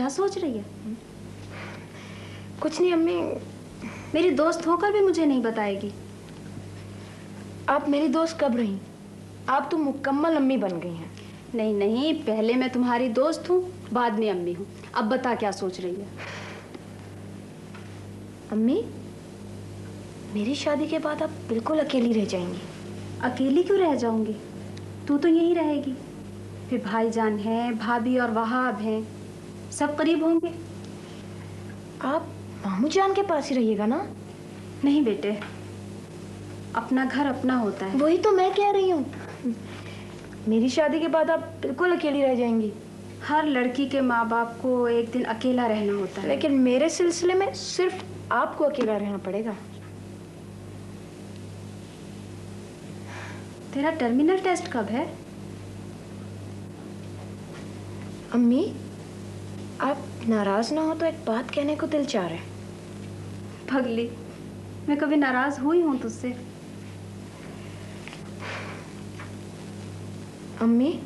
क्या सोच रही है? कुछ नहीं अम्मी। मेरी दोस्त होकर भी मुझे नहीं बताएगी? आप मेरी दोस्त कब रही? आप तो मुकम्मल अम्मी बन गई हैं। नहीं नहीं, पहले मैं तुम्हारी दोस्त हूँ, बाद में अम्मी हूँ। अब बता क्या सोच रही है? अम्मी, मेरी शादी के बाद आप बिल्कुल अकेली रह जाएंगी। अकेली क्यों रह जाऊंगी? तू तो यहीं रहेगी। फिर भाईजान हैं, भाभी और वहाब हैं, सब करीब होंगे। आप मामू जान के पास ही रहिएगा ना? नहीं बेटे, अपना घर अपना होता है। वही तो मैं कह रही हूँ, मेरी शादी के बाद आप बिल्कुल अकेली रह जाएंगी। हर लड़की के माँ बाप को एक दिन अकेला रहना होता है। लेकिन मेरे सिलसिले में सिर्फ आपको अकेला रहना पड़ेगा। तेरा टर्मिनल टेस्ट कब है? अम्मी, आप नाराज ना हो तो एक बात कहने को दिल चाह रहा है। पगली, मैं कभी नाराज हुई हूँ तुझसे? अम्मी,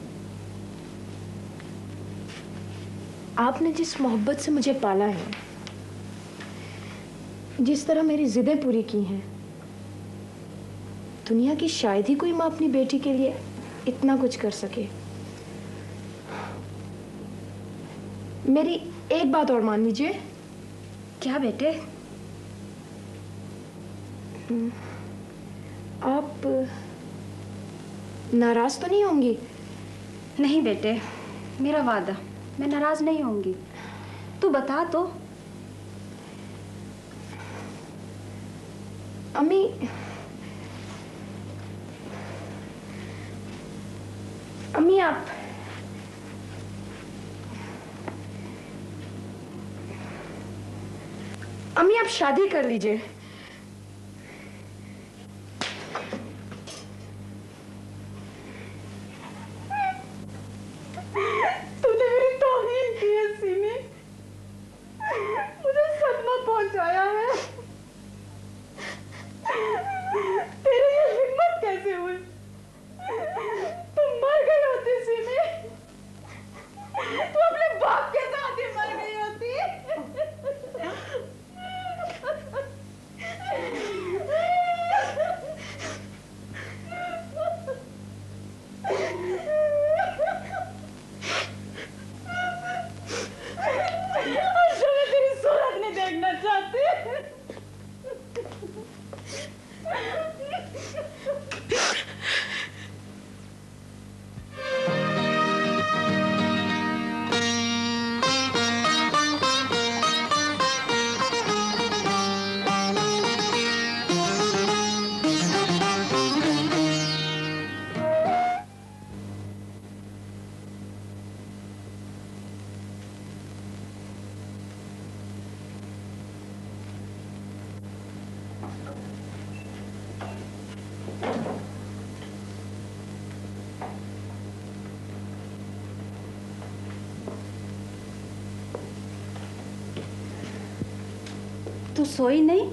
आपने जिस मोहब्बत से मुझे पाला है, जिस तरह मेरी जिदें पूरी की हैं, दुनिया की शायद ही कोई माँ अपनी बेटी के लिए इतना कुछ कर सके। मेरी एक बात और मान लीजिए। क्या बेटे? आप नाराज तो नहीं होंगी? नहीं बेटे, मेरा वादा, मैं नाराज नहीं होंगी। तू बता तो। अम्मी, अम्मी आप शादी कर लीजिए। तूने मेरी तौहीन की है सीमी, मुझे सदमा पहुंचाया है। तेरी ये हिम्मत कैसे हुई? तुम मर गई होती सीमी, तू अपने बाप के साथ ही मर गई होती। तू सोई नहीं?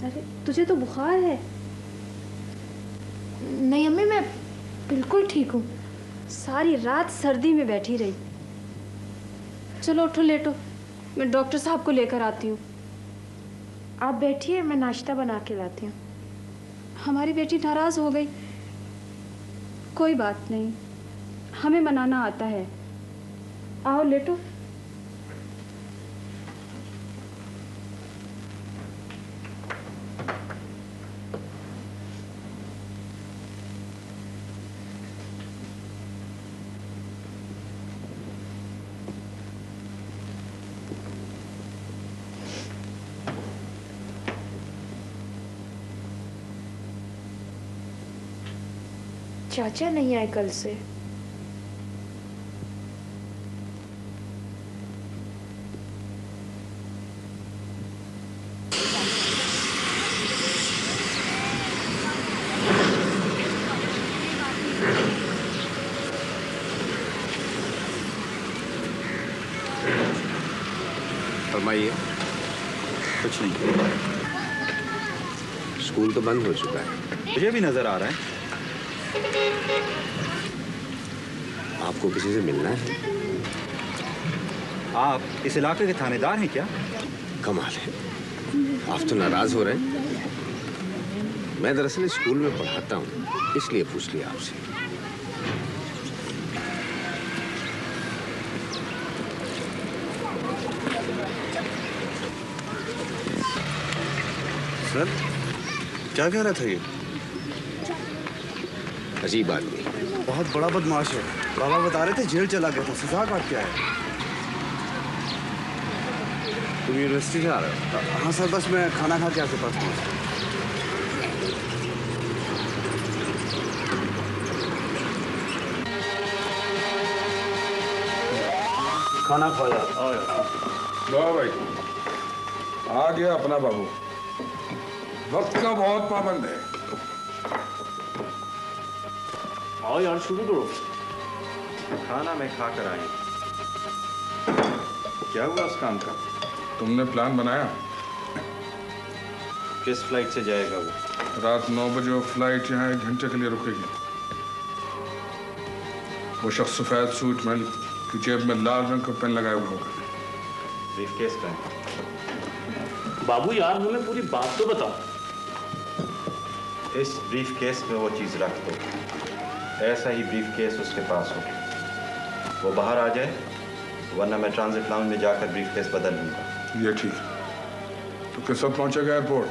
अरे तुझे तो बुखार है। नहीं अम्मी, मैं बिल्कुल ठीक हूँ। सारी रात सर्दी में बैठी रही। चलो उठो, लेटो, मैं डॉक्टर साहब को लेकर आती हूँ। आप बैठिए, मैं नाश्ता बना के लाती हूँ। हमारी बेटी नाराज हो गई। कोई बात नहीं, हमें मनाना आता है। आओ लेटो। चाचा नहीं आए कल से। फरमाइए। कुछ नहीं। स्कूल तो बंद हो चुका है। मुझे भी नजर आ रहा है। आपको किसी से मिलना है? आप इस इलाके के थानेदार हैं क्या? कमाल है, आप तो नाराज हो रहे हैं। मैं दरअसल स्कूल में पढ़ाता हूँ, इसलिए पूछ लिया आपसे। सर, क्या कह रहा था ये? अजीब आदमी, बहुत बड़ा बदमाश है। बाबा बता रहे थे जेल चला गया था, सजा काट के आया। तुम यूनिवर्सिटी से आ रहे हो? हाँ सर, बस मैं खाना खा के आपके पास पहुँचा। खाना खाया। वाह भाई, आ गया अपना बाबू। वक्त का बहुत पाबंद है। आओ यार, शुरू करो। खाना मैं खा कर आई। क्या हुआ उस काम का? तुमने प्लान बनाया? किस फ्लाइट से जाएगा वो? रात 9 बजे वो फ्लाइट यहाँ 1 घंटे के लिए रुकेगी। वो शख्स सफेद सूट में की जेब में लाल रंग का पेन लगाया हुआ होगा। ब्रीफकेस का है। बाबू यार, हमें पूरी बात तो बताओ। इस ब्रीफकेस में वो चीज़ रख दो। ऐसा ही ब्रीफकेस उसके पास हो। वो बाहर आ जाए, वरना मैं ट्रांजिट लाउंज में जाकर ब्रीफकेस बदल लूँगा। ये ठीक। तो किस वक्त पहुँचेगा एयरपोर्ट?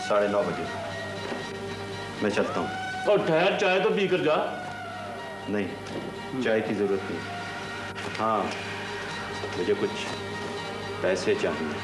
9:30 बजे। मैं चलता हूँ। और ठहर, चाय तो पी कर जा। नहीं, चाय की ज़रूरत नहीं। हाँ, मुझे कुछ पैसे चाहिए।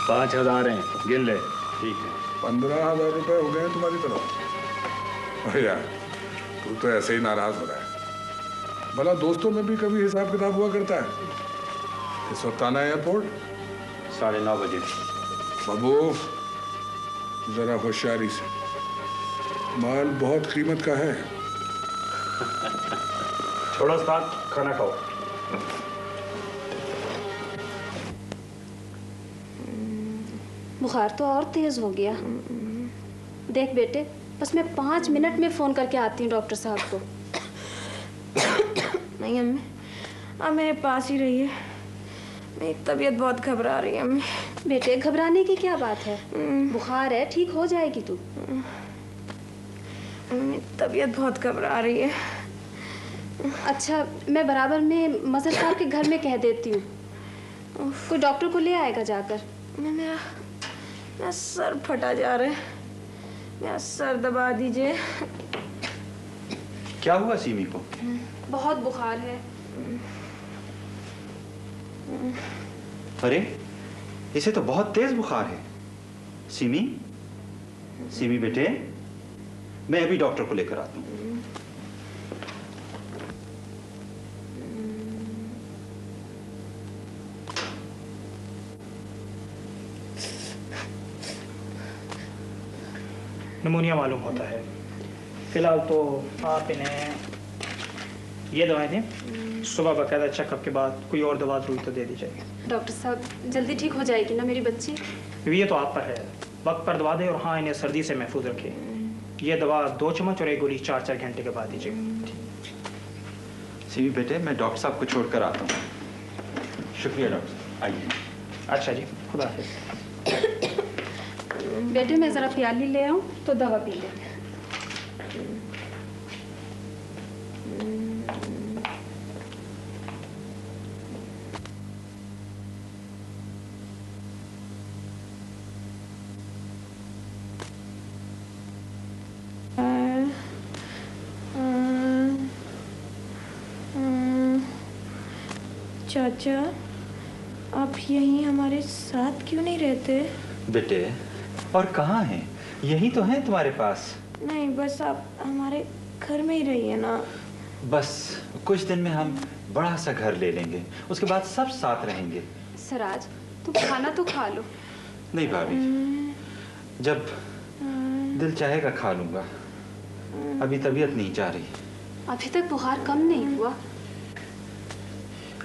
$5,000 हैं, गिन ले। ठीक है। 15,000 रुपए हो गए हैं तुम्हारी तरफ। अरे यार, तू तो ऐसे ही नाराज हो रहा है। भला दोस्तों में भी कभी हिसाब किताब हुआ करता है? इस वक्त आना है एयरपोर्ट? 9:30 बजे। बाबू, जरा होशियारी से। माल बहुत कीमत का है। छोड़ो उस्ताद, खाना खाओ। बुखार तो और तेज हो गया। देख बेटे, बस मैं 5 मिनट में फोन करके आती हूँ डॉक्टर साहब को। नहीं अम्मी, आप मेरे पास ही रहिए। मेरी तबीयत बहुत घबरा रही है अम्मी। बेटे, घबराने की क्या बात है? बुखार है, ठीक हो जाएगी तू। मेरी तबीयत बहुत घबरा रही है। अच्छा, मैं बराबर में मजहर साहब के घर में कह देती हूँ, कोई डॉक्टर को ले आएगा जाकर। मेरा सर फटा जा रहा है, मेरा सर दबा दीजिए। क्या हुआ सीमी को? बहुत बुखार है। अरे, इसे तो बहुत तेज बुखार है। सीमी, सीमी बेटे, मैं अभी डॉक्टर को लेकर आता हूँ। निमोनिया मालूम होता है। फिलहाल तो आप इन्हें ये दवाएं दें, सुबह बाकायदा चेकअप के बाद कोई और दवा जरूरी तो दे दी जाएगी। डॉक्टर साहब, जल्दी ठीक हो जाएगी ना मेरी बच्ची? ये तो आप पर है, वक्त पर दवा दें और हाँ, इन्हें सर्दी से महफूज रखें। ये दवा 2 चम्मच और 1 गोली 4-4 घंटे के बाद दीजिएगा। सीमी बेटे, मैं डॉक्टर साहब को छोड़कर आता हूँ। शुक्रिया डॉक्टर साहब, आइए। अच्छा जी, खुदा हाफिज़। बेटे, मैं ज़रा प्याली ले आऊँ तो दवा पी ले। चाचा, आप यहीं हमारे साथ क्यों नहीं रहते? बेटे, और कहाँ हैं? यही तो है तुम्हारे पास। नहीं, बस आप हमारे घर में ही रहिए ना। बस कुछ दिन में हम बड़ा सा घर ले लेंगे, उसके बाद सब साथ रहेंगे। सराज, तुम खाना तो खा लो। नहीं भाभी, जब दिल चाहेगा खा लूंगा। अभी तबीयत नहीं जा रही। अभी तक बुखार कम नहीं हुआ।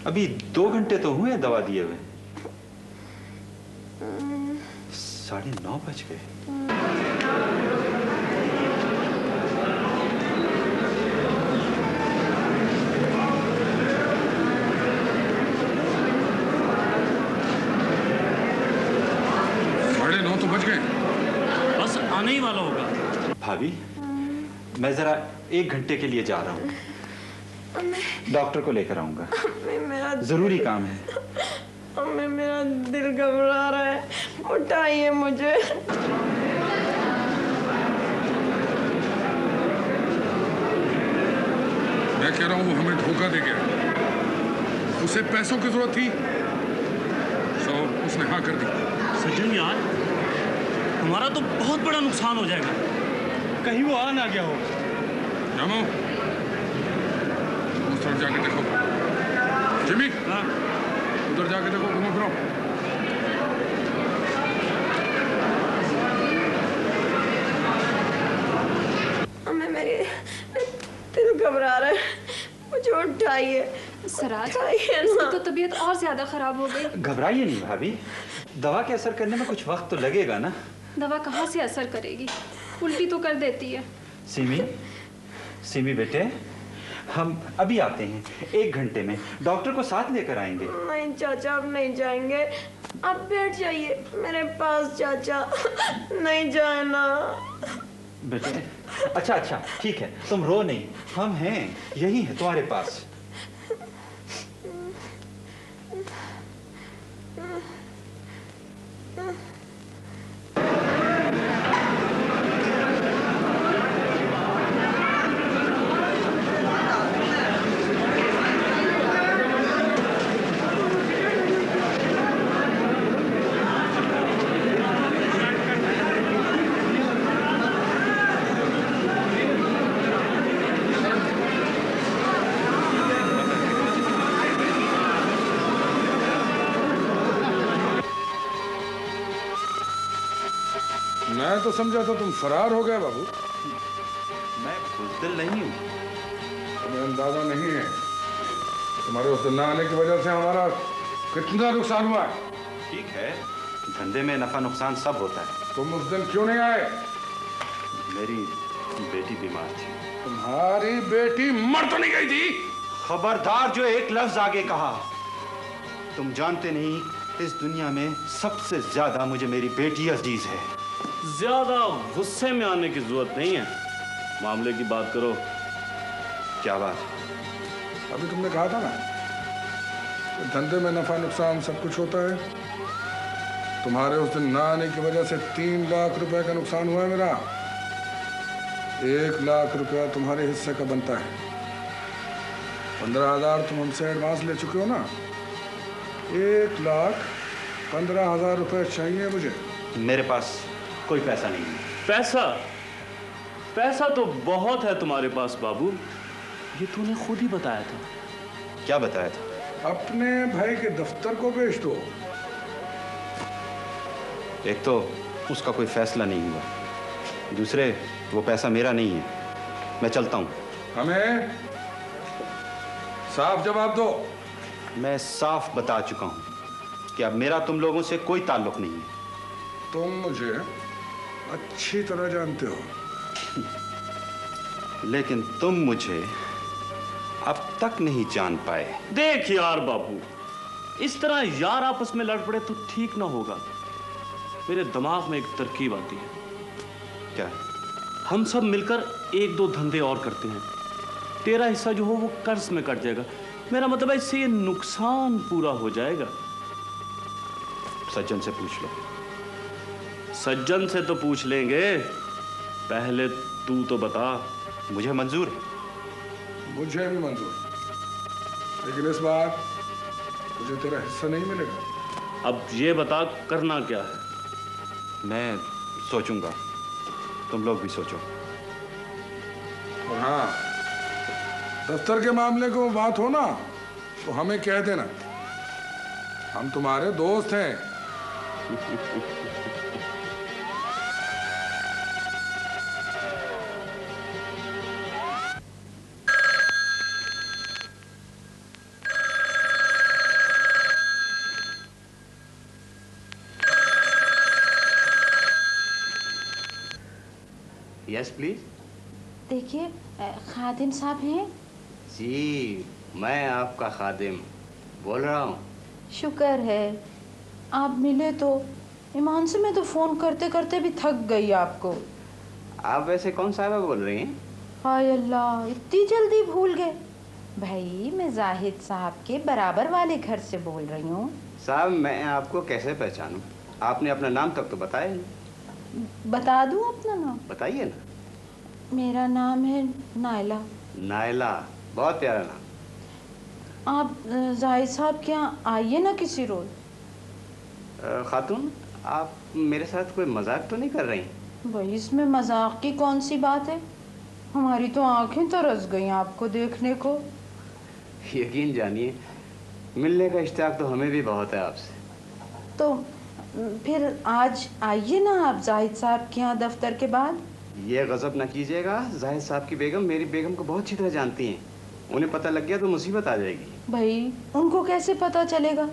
अभी 2 घंटे तो हुए दवा दिए हुए। 9:30 बज गए। तो बच गए। बस आने ही वाला होगा। भाभी, मैं जरा 1 घंटे के लिए जा रहा हूँ। डॉक्टर को लेकर आऊंगा। जरूरी काम है। अम्मी, मेरा दिल घबरा रहा है, उठाइए मुझे। मैं कह रहा हूँ वो हमें धोखा दे गया। उसे पैसों की जरूरत थी, सो उसने हाँ कर दी। सज्जन यार, हमारा तो बहुत बड़ा नुकसान हो जाएगा। कहीं वो आ ना गया हो। जामो, उस तरफ जाके देखो। जिमी, उधर जाके देखो, घूमो फिरो। मेरे दिल घबरा रहा है, मुझे उठाइए। सराज, उठाइए इसकी ना। तो तबीयत और ज्यादा खराब हो गई। घबराइए नहीं भाभी, दवा के असर करने में कुछ वक्त तो लगेगा ना। दवा कहाँ से असर करेगी, उल्टी तो कर देती है। सिमी बेटे, हम अभी आते हैं। 1 घंटे में डॉक्टर को साथ लेकर आएंगे। नहीं चाचा, अब नहीं जाएंगे। आप बैठ जाइए मेरे पास चाचा, नहीं जाए ना। बेटे, अच्छा ठीक है, तुम रो नहीं, हम हैं, यही है तुम्हारे पास। मैं तो समझा था तुम फरार हो गए बाबू। मैं बुज़दिल नहीं हूँ। तुम्हें अंदाजा नहीं है तुम्हारे उस दिन न आने की वजह से हमारा कितना नुकसान हुआ। ठीक है, धंधे में नफा नुकसान सब होता है। तुम उस दिन क्यों नहीं आए? मेरी बेटी बीमार थी। तुम्हारी बेटी मर तो नहीं गई थी? खबरदार, जो एक लफ्ज आगे कहा। तुम जानते नहीं, इस दुनिया में सबसे ज्यादा मुझे मेरी बेटी अजीज है। ज्यादा गुस्से में आने की जरूरत नहीं है, मामले की बात करो। क्या बात? अभी तुमने कहा था ना, धंधे में नफा नुकसान सब कुछ होता है। तुम्हारे उस दिन ना आने की वजह से 3 लाख रुपए का नुकसान हुआ है मेरा। 1 लाख रुपया तुम्हारे हिस्से का बनता है। 15,000 तुम हमसे एडवांस ले चुके हो ना। 1,15,000 रुपए चाहिए मुझे। मेरे पास कोई पैसा नहीं है। पैसा तो बहुत है तुम्हारे पास बाबू, ये तूने खुद ही बताया था। क्या बताया था? अपने भाई के दफ्तर को बेच दो। एक तो उसका कोई फैसला नहीं हुआ, दूसरे वो पैसा मेरा नहीं है। मैं चलता हूँ। हमें साफ जवाब दो। मैं साफ बता चुका हूँ कि अब मेरा तुम लोगों से कोई ताल्लुक नहीं है। तुम मुझे अच्छी तरह जानते हो, लेकिन तुम मुझे अब तक नहीं जान पाए। देख यार बाबू, इस तरह यार आपस में लड़ पड़े तो ठीक ना होगा। मेरे दिमाग में एक तरकीब आती है। क्या? हम सब मिलकर 1-2 धंधे और करते हैं। तेरा हिस्सा जो हो वो कर्ज में कट जाएगा। मेरा मतलब है इससे ये नुकसान पूरा हो जाएगा। सज्जन से पूछ लो। सज्जन से तो पूछ लेंगे, पहले तू तो बता। मुझे मंजूर है। मुझे भी मंजूर, लेकिन इस बार मुझे तेरा हिस्सा नहीं मिलेगा। अब ये बता करना क्या है? मैं सोचूंगा, तुम लोग भी सोचो। और हाँ, दफ्तर के मामले को बात हो ना तो हमें कह देना, हम तुम्हारे दोस्त हैं। Yes please. देखिए, खादिम साहब हैं? जी, मैं आपका खादिम बोल रहा हूँ। शुक्र है आप मिले। तो ईमान से मैं तो फ़ोन करते करते भी थक गई आपको। आप वैसे कौन साहबा बोल रही हैं? हाय अल्लाह, इतनी जल्दी भूल गए। भाई, मैं जाहिद साहब के बराबर वाले घर से बोल रही हूँ। साहब, मैं आपको कैसे पहचानूं? आपने अपना नाम तक तो बताया नहीं। बता दूँ अपना नाम? बताइए ना। मेरा नाम है नायला। नायला, बहुत प्यारा नाम। आप जाहिद साहब के यहाँ आइए ना किसी रोज। खातून, आप मेरे साथ कोई मजाक तो नहीं कर रही? भाई, इसमें मजाक की कौन सी बात है? हमारी तो आंखें तरस गई आपको देखने को। यकीन जानिए, मिलने का इश्तियाक तो हमें भी बहुत है आपसे। तो फिर आज आइए ना आप जाहिद साहब के यहाँ दफ्तर के बाद। ये गजब ना कीजिएगा, जाहिद साहब की बेगम मेरी बेगम को बहुत अच्छी तरह जानती हैं। उन्हें पता लग गया तो मुसीबत आ जाएगी। भाई, उनको कैसे पता चलेगा?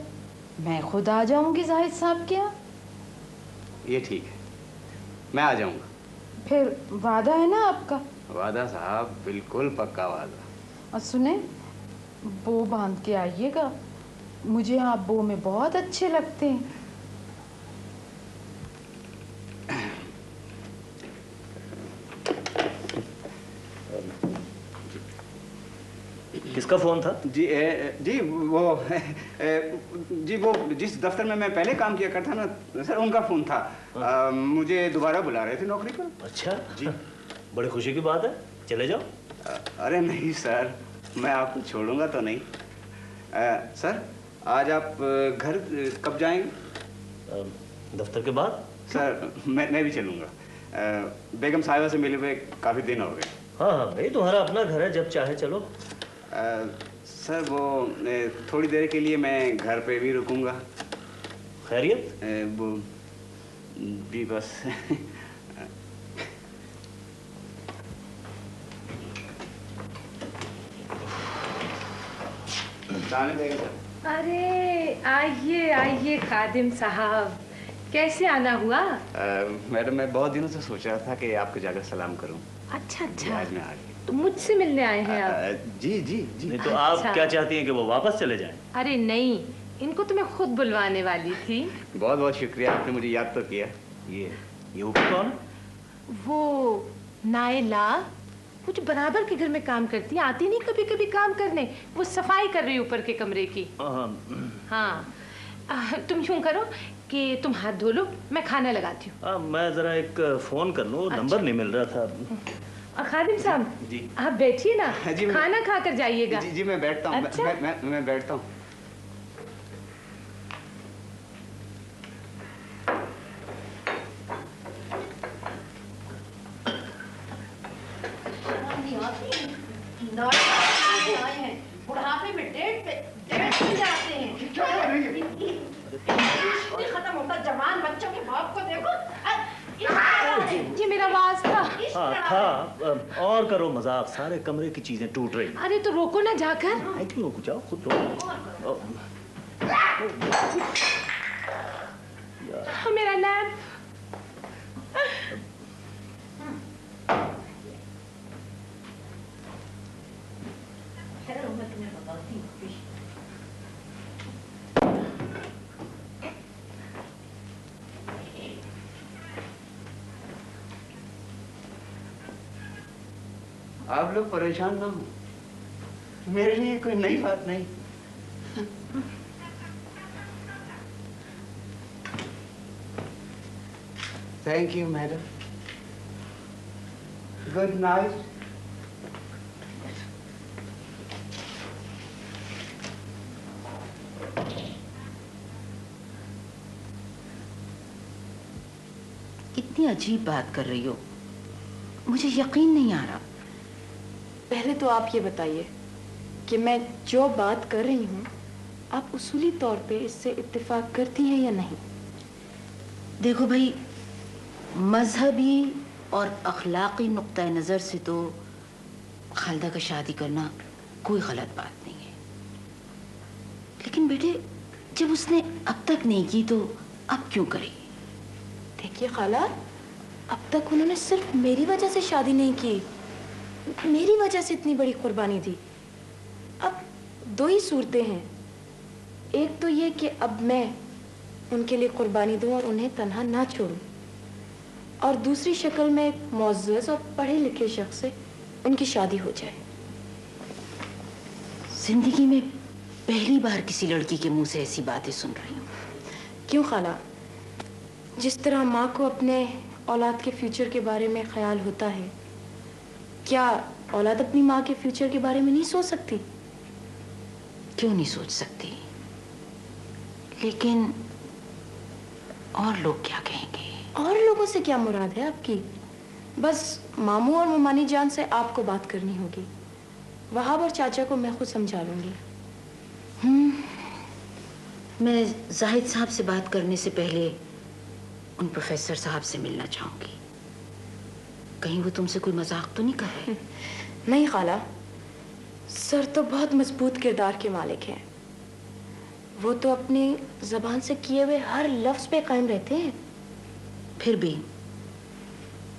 मैं खुद आ जाऊंगी जाहिद साहब के यहाँ। ये ठीक है, मैं आ जाऊंगा। फिर वादा है ना आपका? वादा साहब, बिल्कुल पक्का वादा। और सुने, बो बांध के आइएगा। मुझे आप बो में बहुत अच्छे लगते हैं। किसका फोन था? जी जी वो जिस दफ्तर में मैं पहले काम किया करता ना सर, उनका फोन था। मुझे दोबारा बुला रहे थे नौकरी पर। अच्छा जी, बड़ी खुशी की बात है, चले जाओ। अरे नहीं सर, मैं आपको छोड़ूंगा तो नहीं। सर, आज आप घर कब जाएंगे? दफ्तर के बाद। सर, मैं भी चलूंगा। बेगम साहिबा से मिले हुए काफी दिन हो गए। हाँ हाँ भाई, तुम्हारा अपना घर है, जब चाहे चलो। सर, वो थोड़ी देर के लिए मैं घर पे भी रुकूंगा। खैरियत? वो भी बस। अरे आइए आइए खादिम साहब, कैसे आना हुआ? मैडम, मैं बहुत दिनों से सोच रहा था कि आपको जाकर सलाम करूं। अच्छा अच्छा, आज मैं आ गया। तो मुझसे मिलने आए हैं आप? जी जी जी। नहीं तो आप क्या चाहती हैं कि वो वापस चले जाएं? अरे नहीं, इनको तो मैं खुद बुलवाने वाली थी। बहुत बहुत शुक्रिया, आपने मुझे याद तो किया। ये ऊपर कौन? वो नायला, वो जो बराबर के घर में काम करती है, आती नहीं कभी कभी काम करने। वो सफाई कर रही है ऊपर के कमरे की। हाँ, तुम यूं करो कि तुम हाथ धो लो, मैं खाना लगाती हूँ। मैं जरा एक फोन कर लूँ। अच्छा। नंबर नहीं मिल रहा था। खादिम साहब जी, आप बैठिए ना, खाना खा कर जाइएगा। जी जी, मैं बैठता हूँ। अच्छा? मैं बैठता हूँ। बुढ़ापे में डेट पे जाते हैं। खत्म होता जवान बच्चों के बाप को देखो। ये मेरा आवाज था। हाँ था। और करो मजाक, सारे कमरे की चीजें टूट रही। अरे तो रोको ना जाकर। क्यों रोको, जाओ खुद रोको। मेरा लैम्प। मैं तुम्हें बताती हूँ। आप लोग परेशान ना हो, मेरे लिए कोई नई बात नहीं। Thank you madam, good night. कितनी अजीब बात कर रही हो। मुझे यकीन नहीं आ रहा। पहले तो आप ये बताइए कि मैं जो बात कर रही हूँ आप उसूली तौर पे इससे इत्तेफाक करती हैं या नहीं? देखो भाई, मजहबी और अखलाकी नुक्ता नज़र से तो खालिदा का शादी करना कोई गलत बात नहीं है, लेकिन बेटे जब उसने अब तक नहीं की तो अब क्यों करेगी? देखिए खाला, अब तक उन्होंने सिर्फ मेरी वजह से शादी नहीं की, मेरी वजह से इतनी बड़ी कुर्बानी दी। अब दो ही सूरतें हैं, एक तो ये कि अब मैं उनके लिए कुर्बानी दूं और उन्हें तन्हा ना छोड़ूं, और दूसरी शक्ल में एक मुअज़्ज़ज़ और पढ़े लिखे शख्स से उनकी शादी हो जाए। जिंदगी में पहली बार किसी लड़की के मुंह से ऐसी बातें सुन रही हूँ। क्यों खाला? जिस तरह माँ को अपने औलाद के फ्यूचर के बारे में ख्याल होता है, क्या औलाद अपनी माँ के फ्यूचर के बारे में नहीं सोच सकती? क्यों नहीं सोच सकती, लेकिन और लोग क्या कहेंगे? और लोगों से क्या मुराद है आपकी? बस मामू और ममानी जान से आपको बात करनी होगी। वहाब और चाचा को मैं खुद समझा लूंगी। मैं जाहिद साहब से बात करने से पहले उन प्रोफेसर साहब से मिलना चाहूंगी। कहीं वो तुमसे कोई मजाक तो नहीं कर रहे? नहीं खाला, सर तो बहुत मजबूत किरदार के मालिक हैं। वो तो अपनी जबान से किए हुए हर लफ्ज पे कायम रहते हैं। फिर भी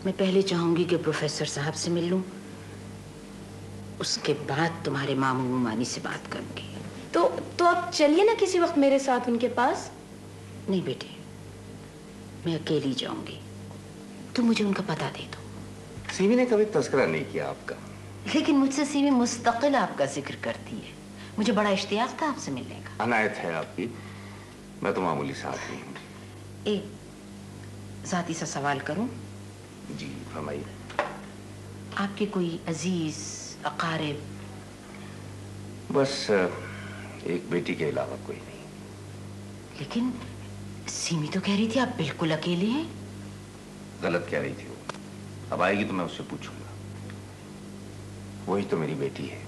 मैं पहले चाहूंगी कि प्रोफेसर साहब से मिल लूं, उसके बाद तुम्हारे मामू मानी से बात करूंगी। तो आप चलिए ना किसी वक्त मेरे साथ उनके पास। नहीं बेटे, मैं अकेली जाऊंगी, तुम मुझे उनका पता दे दो। सीमी ने कभी तस्करा नहीं किया आपका, लेकिन मुझसे सीमी मुस्तकिल आपका जिक्र करती है। मुझे बड़ा इश्तियाक था आपसे मिलने का। अनायत है आपकी, मैं तो मामूली सा आदमी हूँ। एक जाती सा सवाल करूं? जी फरमाइए। आपके कोई अजीज अकारिब? बस एक बेटी के अलावा कोई नहीं। लेकिन सीमी तो कह रही थी आप बिल्कुल अकेले हैं। गलत कह रही थी वो, अब आएगी तो मैं उससे पूछूंगा। वही तो मेरी बेटी है।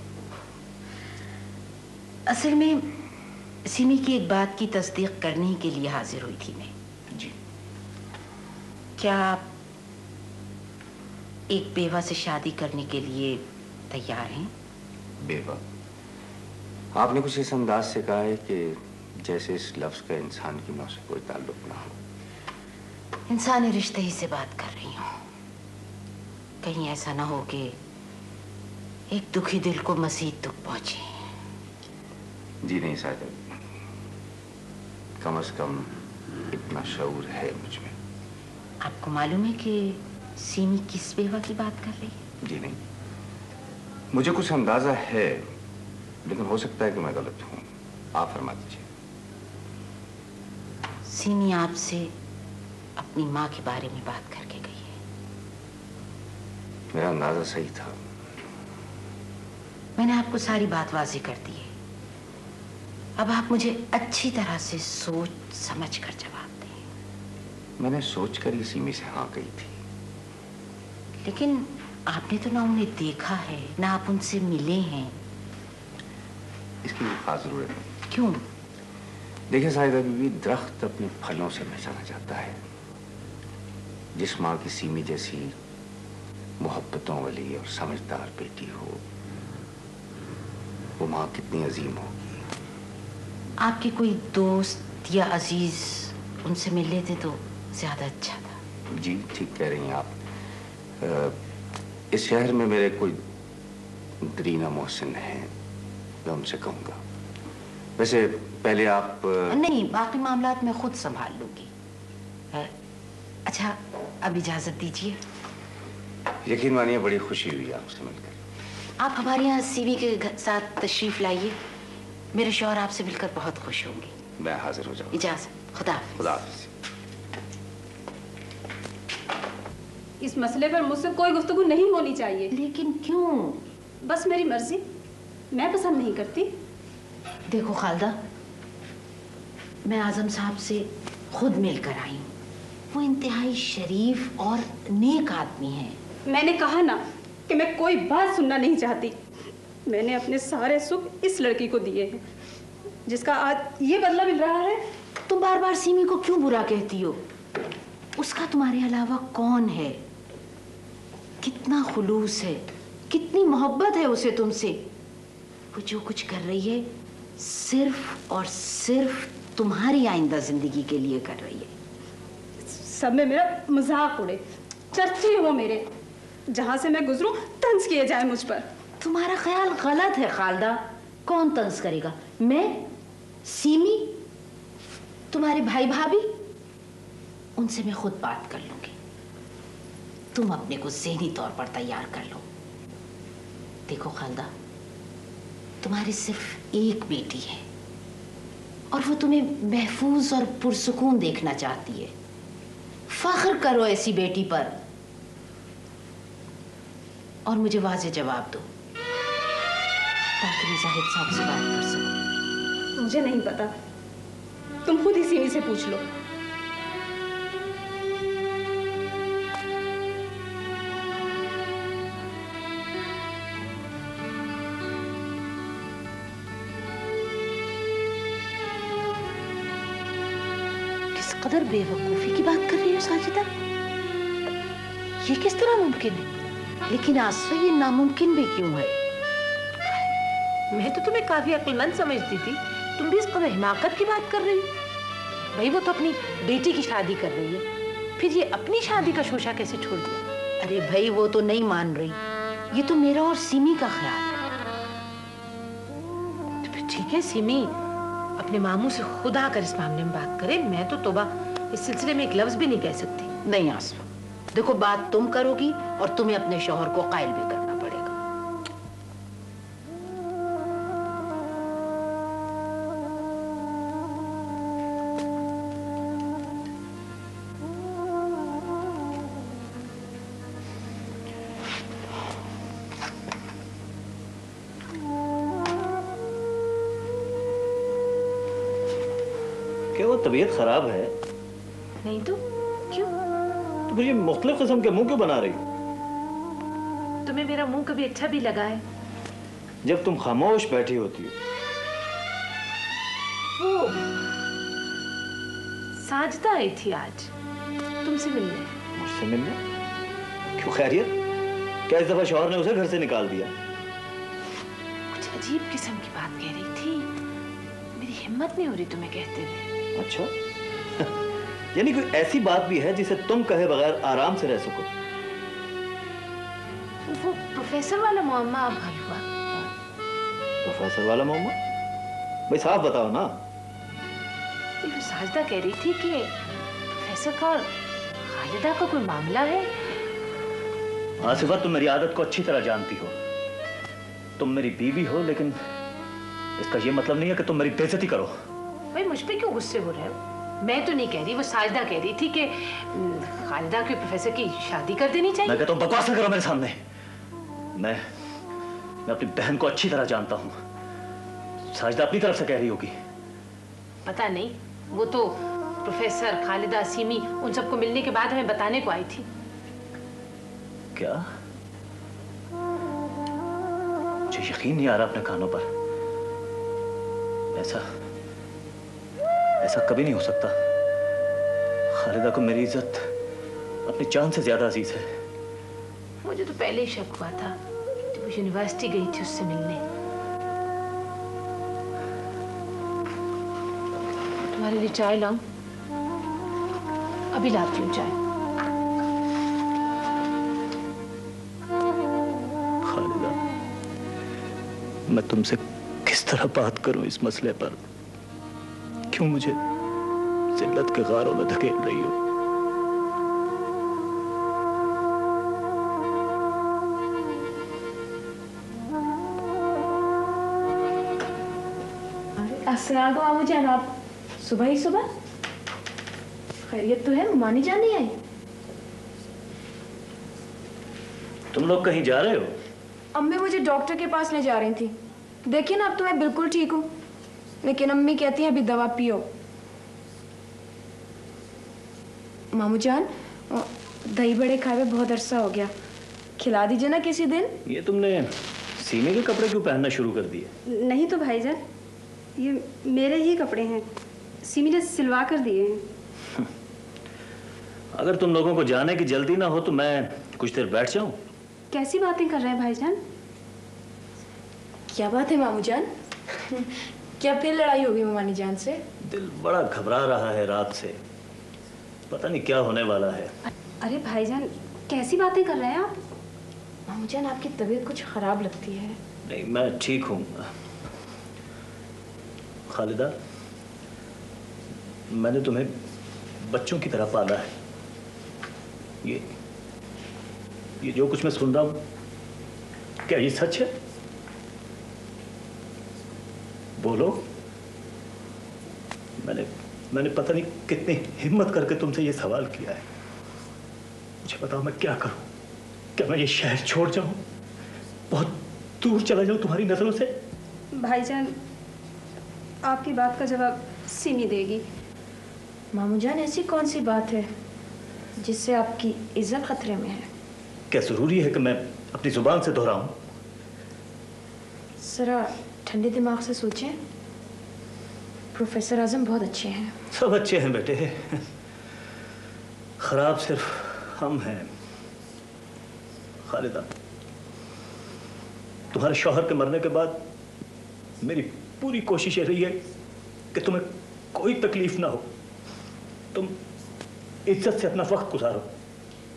असल में सीमी की एक बात की तस्दीक करने के लिए हाजिर हुई थी मैं। जी। क्या आप एक बेवा से शादी करने के लिए तैयार हैं? बेवा? आपने कुछ इस अंदाज से कहा है कि जैसे इस लफ्ज का इंसान की मौत से कोई ताल्लुक ना हो। इंसानी रिश्ते ही से बात कर रही हूँ। कहीं ऐसा ना हो कि एक दुखी दिल को मजीद दुख पहुंचे। जी नहीं साहिब, कम से कम इतना शऊर है मुझ में। आपको मालूम है कि सीमी किस बेवा की बात कर रही है? जी नहीं, मुझे कुछ अंदाजा है, लेकिन हो सकता है कि मैं गलत हूँ। आप फरमा दीजिए। सीमी आपसे अपनी माँ के बारे में बात करके गई है। मेरा अंदाजा सही था। मैंने आपको सारी बात वाज़ेह कर दी है। अब आप मुझे अच्छी तरह से सोच समझ कर जवाब दें। मैंने सोच कर ही सीमी से हाँ कही थी। लेकिन आपने तो ना उन्हें देखा है, ना आप उनसे मिले हैं। इसकी खास जरूरत नहीं। क्यों? देखिए साहिदा बीबी, दरख्त अपने फलों से पहचाना जाता है। जिस माँ की सीमी जैसी मोहब्बतों वाली और समझदार बेटी हो, वो माँ कितनी अजीम होगी। आपके कोई दोस्त या अजीज उनसे मिल लेते तो ज्यादा अच्छा था। जी ठीक कह रही हैं आप। इस शहर में मेरे कोई दरीना मोहसिन है, मैं उनसे कहूँगा। वैसे पहले आप नहीं, बाकी मामलात मैं खुद संभाल लूंगी। अच्छा, अब इजाजत दीजिए। यकीन मानिए बड़ी खुशी हुई आपसे मिलकर। आप हमारे यहाँ सीवी के साथ तशरीफ लाइए। मेरे शौहर आपसे मिलकर बहुत खुश होंगे। मैं हाजिर हो जाऊंगा। इजाजत। खुदा हाफिज। खुदा हाफिज। इस मसले पर मुझसे कोई गुफ्तगू नहीं होनी चाहिए। लेकिन क्यों? बस मेरी मर्जी, मैं पसंद नहीं करती। देखो खालिदा, मैं आजम साहब से खुद मिलकर आई हूँ। वो इंतहाई शरीफ और नेक आदमी हैं। मैंने कहा ना कि मैं कोई बात सुनना नहीं चाहती। मैंने अपने सारे सुख इस लड़की को दिए हैं, जिसका आज ये बदला मिल रहा है। तुम बार बार सीमी को क्यों बुरा कहती हो? उसका तुम्हारे अलावा कौन है? कितना खुलूस है, कितनी मोहब्बत है उसे तुमसे। वो जो कुछ कर रही है सिर्फ और सिर्फ तुम्हारी आइंदा जिंदगी के लिए कर रही है। सब में मेरा मजाक उड़े, चर्चे हो मेरे, जहां से मैं गुजरूं तंज किए जाए मुझ पर। तुम्हारा ख्याल गलत है खालदा। कौन तंज करेगा? मैं? सीमी? तुम्हारे भाई भाभी? उनसे मैं खुद बात कर लूंगी। तुम अपने को ज़हनी तौर पर तैयार कर लो। देखो खालदा, तुम्हारी सिर्फ एक बेटी है और वो तुम्हें महफूज और पुरसुकून देखना चाहती है। फख्र करो ऐसी बेटी पर और मुझे वाज़े जवाब दो ताकि मैं जाहिद साहब से बात कर सकूं। मुझे नहीं पता, तुम खुद ही सीमी से पूछ लो। किस कदर बेवकूफी की बात कर रही हो साजिदा। ये किस तरह मुमकिन है? लेकिन आसफा ये नामुमकिन भी क्यों है? मैं तो तुम्हें काफी अक्लमंद समझती थी, तुम भी इस कदर हिमाकत की बात कर रही हो। भाई वो तो अपनी बेटी की शादी कर रही है, फिर ये अपनी शादी का शोशा कैसे छोड़ दिया? अरे भाई वो तो नहीं मान रही, ये तो मेरा और सीमी का ख्याल है। तो फिर ठीक है, सीमी अपने मामू से खुद आकर इस मामले में बात करे। मैं तो तौबा इस सिलसिले में एक लफ्ज भी नहीं कह सकती। नहीं आसफा, देखो बात तुम करोगी और तुम्हें अपने शौहर को कायल भी करना पड़ेगा। क्या वो तबीयत खराब है? नहीं तो क्यों? तो फिर ये मुख्तलिफ किस्म के मुंह क्यों बना रही हो? तुम्हें मेरा मुंह कभी अच्छा भी लगा है? जब तुम खामोश बैठी होती हो। वो साजिदा आई थी आज तुमसे मिलने। मुझसे मिलने? क्यों, खैरियत? क्या इस दफा शौहर ने उसे घर से निकाल दिया? कुछ अजीब किस्म की बात कह रही थी, मेरी हिम्मत नहीं हो रही तुम्हें कहते हुए। अच्छा यानी कोई ऐसी बात भी है जिसे तुम कहे बगैर आराम से रह सको? वो प्रोफेसर वाला मुअम्मा अब हल हुआ। प्रोफेसर वाला मुअम्मा? भाई साफ बताओ ना। वो साजिदा कह रही थी कि प्रोफेसर का और खालिदा का कोई मामला है। आसिफा, तुम मेरी आदत को अच्छी तरह जानती हो। तुम मेरी बीवी हो, लेकिन इसका यह मतलब नहीं है कि तुम मेरी बेइज्जती करो। भाई मुझ पे क्यों गुस्से हो रहे हो? मैं तो नहीं कह रही, वो साजिदा कह रही थी कि खालिदा के प्रोफेसर की शादी कर देनी चाहिए। मैं कहता हूं बकवास न करो मेरे सामने। मैं अपनी बहन को अच्छी तरह जानता हूं। साजिदा अपनी तरफ से कह रही होगी। पता नहीं, वो तो प्रोफेसर, खालिदा, सीमी उन सबको मिलने के बाद हमें बताने को आई थी। क्या? मुझे यकीन नहीं आ रहा अपने कानों पर। ऐसा कभी नहीं हो सकता। खालिदा को मेरी इज्जत अपनी जान से ज्यादा अजीज है। मुझे तो पहले ही शक हुआ था जब वो यूनिवर्सिटी गई थी उससे मिलने। तुम्हारे लिए चाय लाऊं? अभी लाती हूँ चाय। खालिदा, मैं तुमसे किस तरह बात करूं इस मसले पर? क्यों मुझे जिल्लत के गारों में धकेल रही हो? अस्सलाम वालेकुम जनाब। सुबह ही सुबह खैरियत तो है? मानी जान नहीं आई? तुम लोग कहीं जा रहे हो? अम्मी मुझे डॉक्टर के पास ले जा रही थी। देखिए ना, अब तो मैं बिल्कुल ठीक हूँ, लेकिन अम्मी कहती हैं अभी दवा पियो। मामू जान, दही बड़े खाए हुए बहुत अरसा हो गया, खिला दीजिए ना किसी दिन। ये तुमने सीने के कपड़े क्यों पहनना शुरू कर दिए? नहीं तो भाईजान, ये मेरे ही कपड़े हैं, सिमी ने सिलवा कर दिए हैं। अगर तुम लोगों को जाने की जल्दी ना हो तो मैं कुछ देर बैठ जाऊं? कैसी बातें कर रहे हैं भाईजान? क्या बात है मामू जान? क्या फिर लड़ाई होगी मामानी जान से? दिल बड़ा घबरा रहा है रात से, पता नहीं क्या होने वाला है। अरे भाईजान, कैसी बातें कर रहे हैं आप? मामू जान, आपकी तबीयत कुछ खराब लगती है। नहीं, मैं ठीक हूं। खालिदा, मैंने तुम्हें बच्चों की तरह पाला है। ये जो कुछ मैं सुन रहा हूं, क्या ये सच है? बोलो। मैंने पता नहीं कितनी हिम्मत करके तुमसे ये सवाल किया है। मुझे बताओ, मैं क्या करूं? क्या मैं ये शहर छोड़ जाऊं, बहुत दूर चला जाऊं तुम्हारी नजरों से? भाईजान, आपकी बात का जवाब सिमी देगी। मामू जान, ऐसी कौन सी बात है जिससे आपकी इज्जत खतरे में है? क्या जरूरी है कि मैं अपनी जुबान से दोहराऊं? जरा ठंडे दिमाग से सोचें। प्रोफेसर आजम बहुत अच्छे हैं। सब अच्छे हैं बेटे, खराब सिर्फ हम हैं। खालिदा, तुम्हारे शौहर के मरने के बाद मेरी पूरी कोशिश ये रही है कि तुम्हें कोई तकलीफ ना हो, तुम इज्जत से अपना वक्त गुजारो।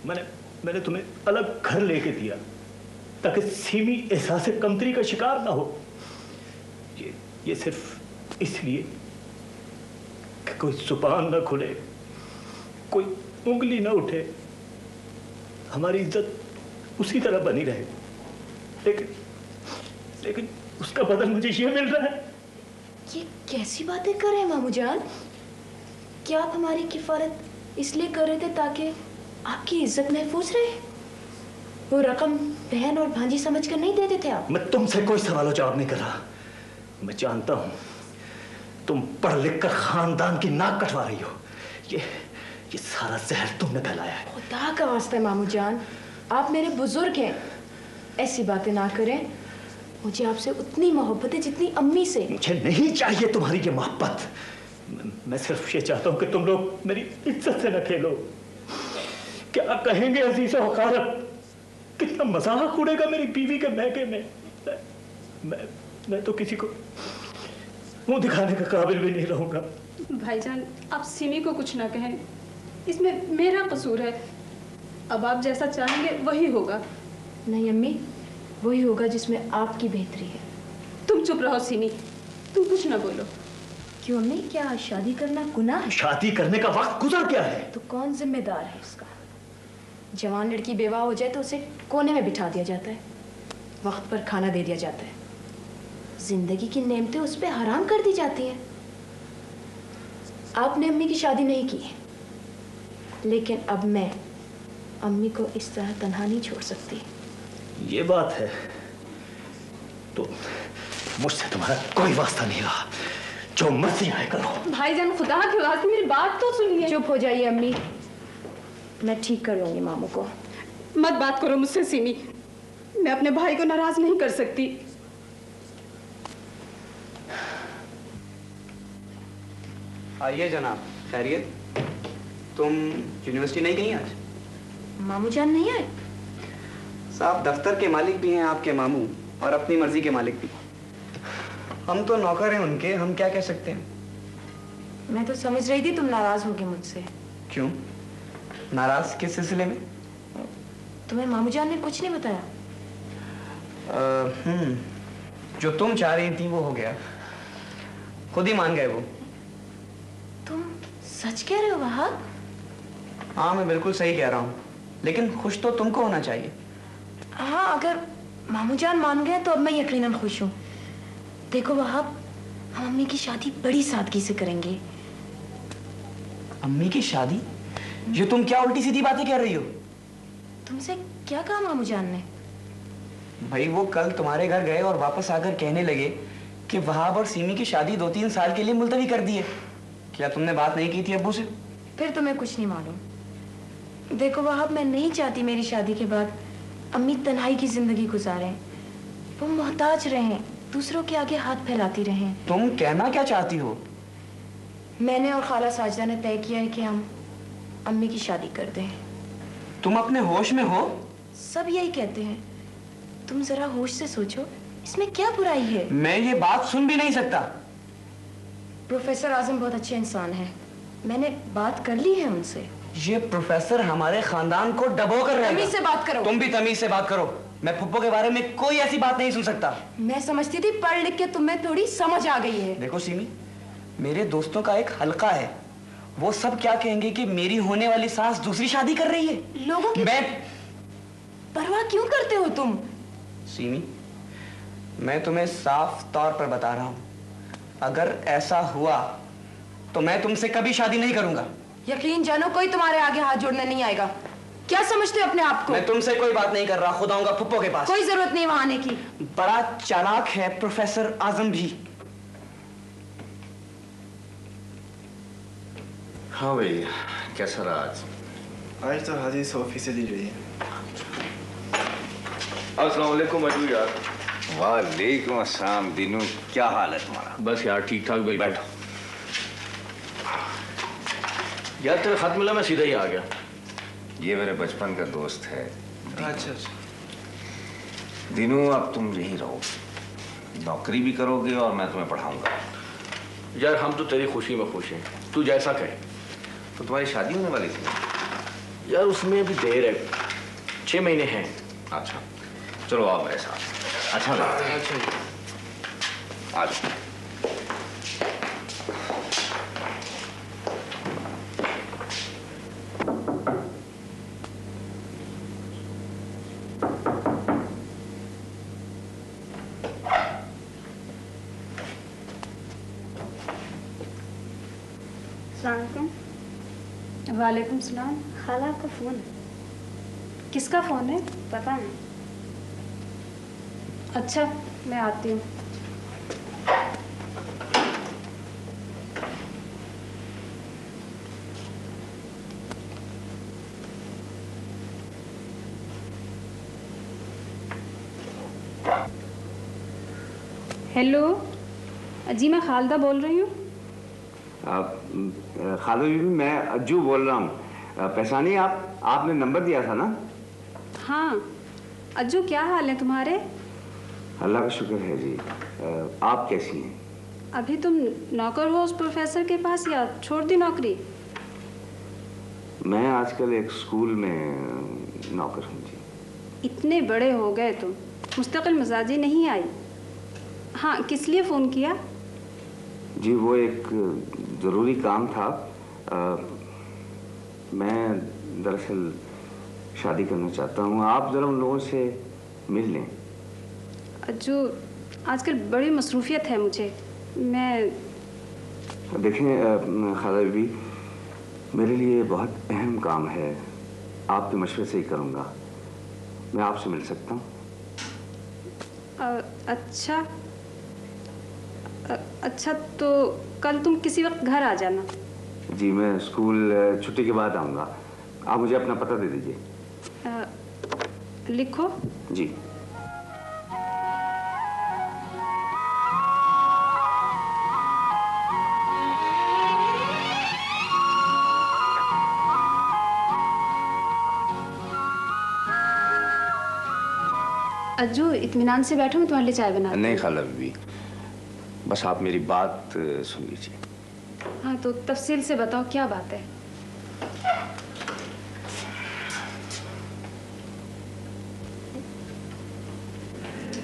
मैंने तुम्हें अलग घर लेके दिया ताकि सीमी एहसास कमतरी का शिकार ना हो। ये सिर्फ इसलिए कि कोई जुबान ना खुले, कोई उंगली ना उठे, हमारी इज्जत उसी तरह बनी रहे। लेकिन उसका बदल मुझे ये मिल रहा है। ये कैसी बातें कर रहे हैं मामू जान? क्या आप हमारी किफायत इसलिए कर रहे थे ताकि आपकी इज्जत महफूज रहे? वो रकम बहन और भांजी समझकर नहीं देते थे आप? मैं तुमसे कोई सवाल जवाब नहीं कर रहा। मैं जानता हूं तुम पढ़ लिख कर खानदान की नाक कटवा रही हो। ये सारा जहर तुमने फैलाया है। खुदा का वास्ता है मामू जान, आप मेरे बुजुर्ग हैं, ऐसी बातें ना करें। मुझे आपसे उतनी मोहब्बत है जितनी अम्मी से। मुझे नहीं चाहिए तुम्हारी ये मोहब्बत। मैं सिर्फ ये चाहता हूं कि तुम लोग मेरी इज्जत से न खेलो। क्या कहेंगे अजीज और वकारत, कितना मजाक उड़ेगा मेरी बीवी के महके में। मैं तो किसी को मुंह दिखाने का काबिल भी नहीं रहूंगा। भाईजान, आप सिमी को कुछ ना कहें, इसमें मेरा कसूर है। अब आप जैसा चाहेंगे वही होगा। नहीं अम्मी, वही होगा जिसमें आपकी बेहतरी है। तुम चुप रहो सिमी, तुम कुछ ना बोलो। क्यों अम्मी, क्या शादी करना गुनाह है? शादी करने का वक्त गुजर गया है। तो कौन जिम्मेदार है इसका? जवान लड़की बेवा हो जाए तो उसे कोने में बिठा दिया जाता है, वक्त पर खाना दे दिया जाता है, जिंदगी की नेमतें उस पर हराम कर दी जाती हैं। आपने अम्मी की शादी नहीं की, लेकिन अब मैं अम्मी को इस तरह तन्हा नहीं छोड़ सकती। ये बात है तो मुझसे तुम्हारा कोई वास्ता नहीं रहा, जो मर्जी आए करो। भाईजान, खुदा के वास्ते मेरी बात तो सुनिए। चुप हो जाइए अम्मी, मैं ठीक कर लूंगी मामू को। मत बात करो मुझसे सिमी, मैं अपने भाई को नाराज नहीं कर सकती। आइए जनाब, खैरियत? तुम यूनिवर्सिटी नहीं गई आज? मामू जान नहीं आए? साहब दफ्तर के मालिक भी हैं आपके मामू, और अपनी मर्जी के मालिक भी। हम तो नौकर हैं उनके, हम क्या कह सकते हैं? मैं तो समझ रही थी तुम नाराज होगे मुझसे। क्यों नाराज, किस सिलसिले में? तुम्हें मामू जान ने कुछ नहीं बताया? जो तुम चाह रही थी वो हो गया, खुद ही मान गए वो। तुम सच कह रहे हो वहाब? हाँ, मैं बिल्कुल सही कह रहा हूँ, लेकिन खुश तो तुमको होना चाहिए। हाँ, अगर मामू जान मान गए तो अब मैं यकीनन खुश हूँ। देखो वहाब, हम अम्मी की शादी बड़ी सादगी से करेंगे। अम्मी की शादी? ये तुम क्या उल्टी सीधी बातें कह रही हो? तुमसे क्या कहा मामू जान ने? भाई वो कल तुम्हारे घर गए और वापस आकर कहने लगे कि वहाब और सीमी की शादी 2-3 साल के लिए मुलतवी कर दी है। क्या तुमने बात नहीं की थी अब्बू से? फिर तुम्हें कुछ नहीं मालूम। देखो वहाब, मैं नहीं चाहती मेरी शादी के बाद अम्मी तन्हाई की जिंदगी गुजारें, वो मोहताज रहें, दूसरों के आगे हाथ फैलाती रहें। तुम कहना क्या चाहती हो? मैंने और खाला साजिदा ने तय किया है कि हम अम्मी की शादी कर दें। तुम अपने होश में हो? सब यही कहते हैं। तुम जरा होश से सोचो, इसमें क्या बुराई है? मैं ये बात सुन भी नहीं सकता। प्रोफेसर आजम बहुत अच्छे इंसान हैं, मैंने बात कर ली है उनसे। ये प्रोफेसर हमारे खानदान को डबो कर रहे हैं। तमीज से बात करो। तुम भी तमीज से बात करो। मैं फुप्पो के बारे में कोई ऐसी बात नहीं सुन सकता। मैं समझती थी पढ़ लिख के तुम्हें थोड़ी समझ आ गई है। देखो सीमी, मेरे दोस्तों का एक हलका है, वो सब क्या कहेंगे कि मेरी होने वाली सास दूसरी शादी कर रही है। लोगों की मैं परवाह क्यों करते हो तुम? सीमी, मैं तुम्हें साफ तौर पर बता रहा हूं, अगर ऐसा हुआ तो मैं तुमसे कभी शादी नहीं करूंगा। यकीन जानो, कोई तुम्हारे आगे हाथ जोड़ने नहीं आएगा। क्या समझते हो अपने आप को? मैं तुमसे कोई बात नहीं कर रहा, खुद आऊंगा फुप्पो के पास। कोई जरूरत नहीं वहां आने की। बड़ा चालाक है प्रोफेसर आजम भी। हाँ भाई, कैसा रहा आज तो हाजी 100% रही है। अस्सलाम वालेकुम अजू यार। वालेकुम अस्सलाम दिनू, क्या हाल है तुम्हारा? बस यार ठीक ठाक। भाई बैठो। यार तेरा खत मिला, मैं सीधा ही आ गया। ये मेरे बचपन का दोस्त है। अच्छा अच्छा। दिनू, अब तुम यहीं रहो, नौकरी भी करोगे और मैं तुम्हें पढ़ाऊंगा। यार हम तो तेरी खुशी में खुश हैं, तू जैसा कहे। तो तुम्हारी शादी होने वाली थी यार? उसमें अभी देर है, 6 महीने हैं। अच्छा, चलो आओ मेरे साथ। अच्छा लगा। अच्छा। आ जाओ। वालेकुम सलाम। खाला का फोन। किसका फोन है? पता नहीं। अच्छा, मैं आती हूँ। हेलो जी, मैं खालदा बोल रही हूँ। खालदा बीबी, मैं अज्जू बोल रहा हूँ। पहचानी आप? आपने नंबर दिया था ना? हाँ अज्जू, क्या हाल है तुम्हारे? अल्लाह का शुक्र है जी। आप कैसी हैं? अभी तुम नौकर हो उस प्रोफेसर के पास या छोड़ दी नौकरी? मैं आजकल एक स्कूल में नौकर हूँ जी। इतने बड़े हो गए तुम, मुस्तकिल मिजाजी नहीं आई। हाँ, किस लिए फ़ोन किया? जी वो एक ज़रूरी काम था। मैं दरअसल शादी करना चाहता हूँ, आप ज़रा उन लोगों से मिल लें। अज्जू, आजकल बड़ी मसरूफियत है मुझे। मैं देखें खाला बीबी, मेरे लिए बहुत अहम काम है, आपके मशवरे से ही करूँगा। मैं आपसे मिल सकता हूँ? अच्छा अच्छा, तो कल तुम किसी वक्त घर आ जाना। जी मैं स्कूल छुट्टी के बाद आऊँगा। आप मुझे अपना पता दे दीजिए। लिखो। जी। अज्जू, इत्मीनान से बैठो, मैं तुम्हारे लिए चाय बना। नहीं खाला बीबी, बस आप मेरी बात सुन लीजिए। हाँ तो तफसील से बताओ, क्या बात है?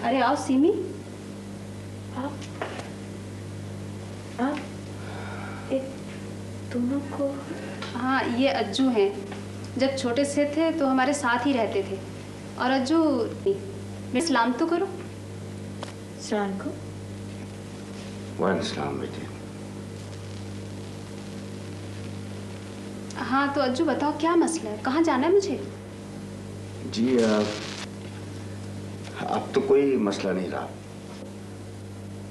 अरे आओ सीमी। आप दोनों को? हाँ, ये अज्जू हैं। जब छोटे से थे तो हमारे साथ ही रहते थे। और अज्जू, मैं सलाम तो करो। सलाम को। वालेकुम बेटे। हाँ तो अज्जू बताओ, क्या मसला है? कहाँ जाना है मुझे? जी अब तो कोई मसला नहीं रहा।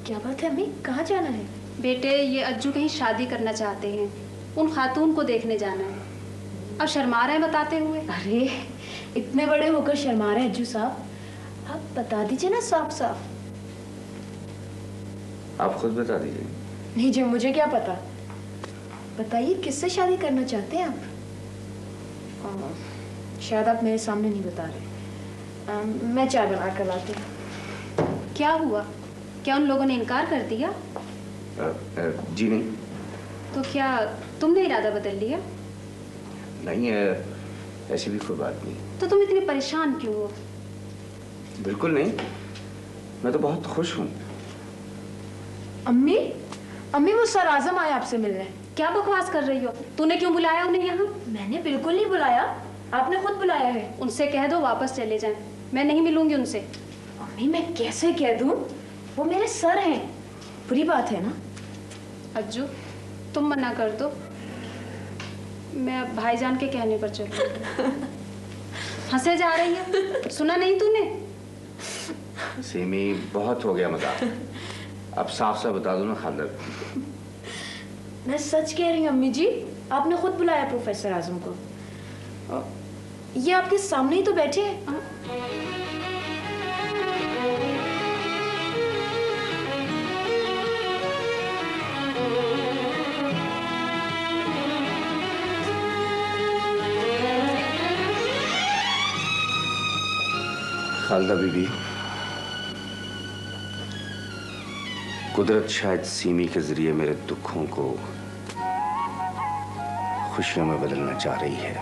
क्या बात है अम्मी, कहाँ जाना है? बेटे, ये अज्जू कहीं शादी करना चाहते हैं, उन खातून को देखने जाना है। अब शर्मा रहे हैं बताते हुए। अरे इतने बड़े होकर शर्मा रहे हैं अज्जू साहब, आप बता दीजिए ना साफ साफ। आप खुद बता दीजिए। नहीं जी, मुझे क्या पता। बताइए किससे शादी करना चाहते हैं आप? शायद आप मेरे सामने नहीं बता रहे। मैं चाय बना कर लाती हूँ। क्या हुआ, क्या उन लोगों ने इनकार कर दिया? जी नहीं। तो क्या तुमने इरादा बदल लिया? नहीं, ऐसी भी कोई बात नहीं। तो तुम इतने परेशान क्यों हो? बिल्कुल नहीं, मैं तो बहुत खुश हूँ। अम्मी, अम्मी वो सर आजम आए आपसे मिलने। क्या बकवास कर रही हो? तूने क्यों बुलाया उन्हें यहाँ? मैंने बिल्कुल नहीं बुलाया, आपने खुद बुलाया है। उनसे कह दो वापस चले जाएं, मैं नहीं मिलूंगी उनसे। अम्मी मैं कैसे कह दूं? वो मेरे सर हैं, बुरी बात है ना? अज्जू तुम मना कर दो, मैं अब भाईजान के कहने पर चलूंगी। हंसे जा रही है, सुना नहीं तूने? सीमी बहुत हो गया मजाक, अब साफ साफ बता दो ना खानदार। मैं सच कह रही हूँ अम्मी जी, आपने खुद बुलाया प्रोफेसर आजम को। ये आपके सामने ही तो बैठे हैं। खालदा बीबी, कुदरत शायद सीमी के जरिए मेरे दुखों को खुशियों में बदलना चाह रही है।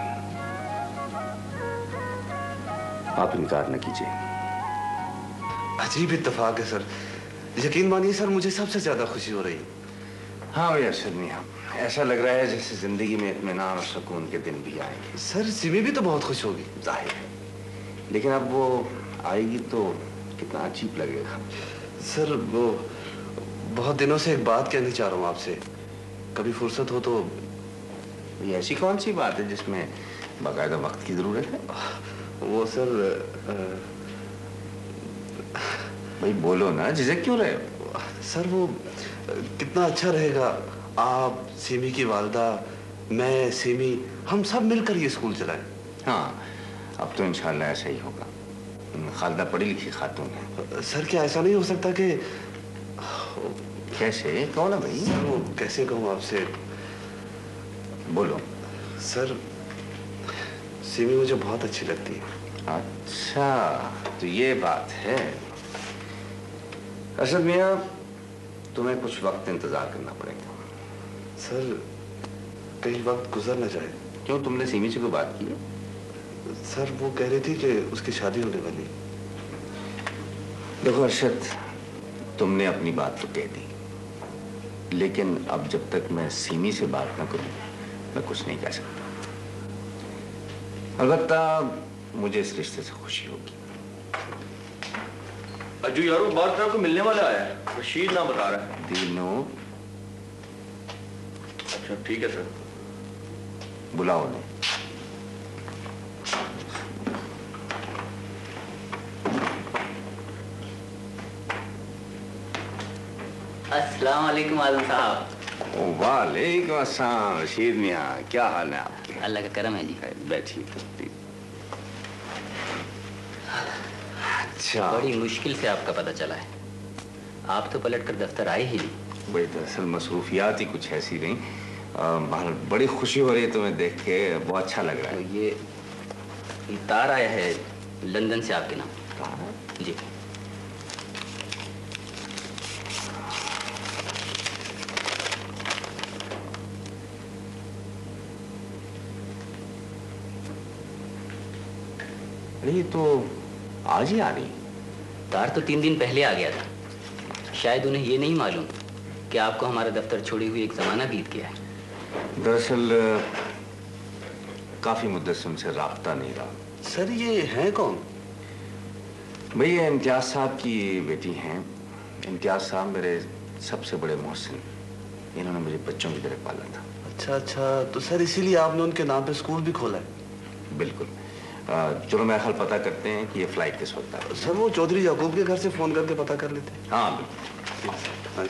आप इनकार न कीजिए। अजीब इत्तेफाक है सर, यकीन मानिए सर, मुझे सबसे ज्यादा खुशी हो रही है। हाँ भैया सदमिया, ऐसा लग रहा है जैसे जिंदगी में इत्मीनान और सुकून के दिन भी आएंगे। सर सिमी भी तो बहुत खुश होगी। जाहिर है, लेकिन अब वो आएगी तो कितना अजीब लगेगा। सर वो बहुत दिनों से एक बात कहनी चाह रहा हूँ आपसे, कभी फुर्सत हो तो। ये ऐसी कौन सी बात है जिसमें बाकायदा वक्त की जरूरत है? वो सर भाई बोलो ना, झिझक क्यों रहे हो? सर वो कितना अच्छा रहेगा, आप, सीमी की वालदा, मैं, सीमी, हम सब मिलकर ये स्कूल चलाएं। हाँ, अब तो इंशाल्लाह ऐसा ही होगा। खालदा पढ़ी लिखी खातून है। सर क्या ऐसा नहीं हो सकता कि? कैसे? कौन है भाई? सर वो कैसे कहूँ आपसे? बोलो। सर सीमी मुझे बहुत अच्छी लगती है। अच्छा, तो ये बात है। असद मियाँ, तुम्हें कुछ वक्त इंतजार करना पड़ेगा। सर कहीं वक्त गुजर न जाए। क्यों, तुमने सीमी से कोई बात की है? सर वो कह रही थी कि उसकी शादी होने वाली। देखो अरशद, तुमने अपनी बात तो कह दी, लेकिन अब जब तक मैं सीमी से बात ना करूं मैं कुछ नहीं कह सकता। अलबत्ता मुझे इस रिश्ते से खुशी होगी। अज्जू यार, वो बात आपको मिलने वाला है, रशीद ना बता रहा है। दीनू। अच्छा ठीक है सर। बुलाओ उन्हें। अस्सलाम वालेकुम आजम साहब। वालेकुम अस्सलाम रशीद मियाँ, क्या हाल है आपके? अल्लाह का करम है जी। बैठिए। अच्छा, बड़ी मुश्किल से आपका पता चला है, आप तो पलट कर दफ्तर आए ही नहीं। भाई दरअसल मसरूफियात ही कुछ ऐसी रही। बड़ी खुशी हो रही है तुम्हें देख के, बहुत अच्छा लग रहा है। तो ये तार आया है लंदन से आपके नाम। जी। ये तो आज ही आ रही। तार तो 3 दिन पहले आ गया था। शायद उन्हें ये नहीं मालूम कि आपको हमारा दफ्तर छोड़े हुए एक जमाना बीत गया है। दरअसल काफी मुद्दत से उनसे राब्ता नहीं रहा। सर ये हैं कौन? भाई ये इम्तियाज साहब की बेटी हैं। इम्तियाज साहब मेरे सबसे बड़े मोहसिन, इन्होंने मुझे बच्चों की तरह पाला था। अच्छा अच्छा, तो सर इसीलिए आपने उनके नाम पे स्कूल भी खोला है? बिल्कुल। चलो मैं हाल पता करते हैं कि ये फ्लाइट किस वक्त आ रही है। सर वो चौधरी याकूब के घर से फोन करके पता कर लेते हैं। हाँ बिल्कुल।